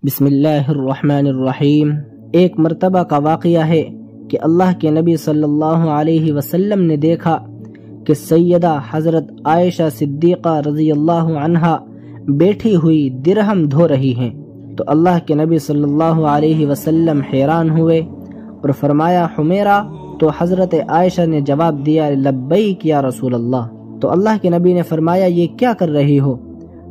بسم اللہ الرحمن الرحیم۔ ایک مرتبہ کا واقعہ ہے کہ اللہ کے نبی صلی اللہ علیہ وسلم نے دیکھا کہ سیدہ حضرت عائشہ صدیقہ رضی اللہ عنہا بیٹھی ہوئی درہم دھو رہی ہیں، تو اللہ کے نبی صلی اللہ علیہ وسلم حیران ہوئے اور فرمایا حمیرہ، تو حضرت عائشہ نے جواب دیا لبیک یا رسول اللہ۔ تو اللہ کے نبی نے فرمایا یہ کیا کر رہی ہو؟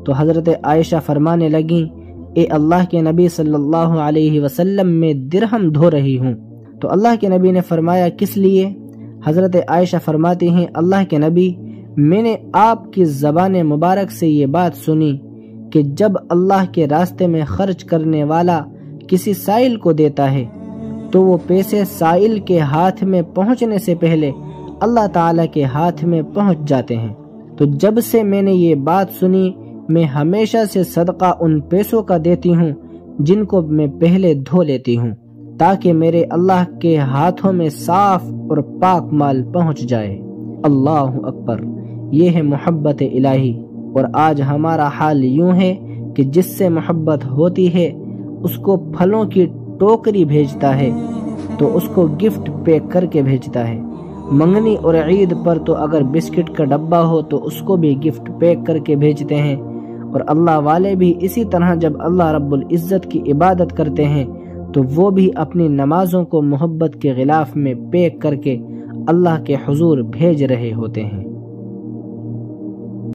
تو حضرت عائشہ فرمانے لگیں اے اللہ کے نبی صلی اللہ علیہ وسلم میں درہم دھو رہی ہوں۔ تو اللہ کے نبی نے فرمایا کس لیے؟ حضرت عائشہ فرماتی ہیں اللہ کے نبی، میں نے آپ کی زبان مبارک سے یہ بات سنی کہ جب اللہ کے راستے میں خرچ کرنے والا کسی سائل کو دیتا ہے تو وہ پیسے سائل کے ہاتھ میں پہنچنے سے پہلے اللہ تعالیٰ کے ہاتھ میں پہنچ جاتے ہیں۔ تو جب سے میں نے یہ بات سنی میں ہمیشہ سے صدقہ ان پیسوں کا دیتی ہوں جن کو میں پہلے دھو لیتی ہوں، تاکہ میرے اللہ کے ہاتھوں میں صاف اور پاک مال پہنچ جائے۔ اللہ اکبر، یہ ہے محبت الہی۔ اور آج ہمارا حال یوں ہے کہ جس سے محبت ہوتی ہے اس کو پھلوں کی ٹوکری بھیجتا ہے تو اس کو گفٹ پیک کر کے بھیجتا ہے، منگنی اور عید پر تو اگر بسکٹ کا ڈبہ ہو تو اس کو بھی گفٹ پیک کر کے بھیجتے ہیں۔ اور اللہ والے بھی اسی طرح جب اللہ رب العزت کی عبادت کرتے ہیں تو وہ بھی اپنی نمازوں کو محبت کے غلاف میں پیک کر کے اللہ کے حضور بھیج رہے ہوتے ہیں۔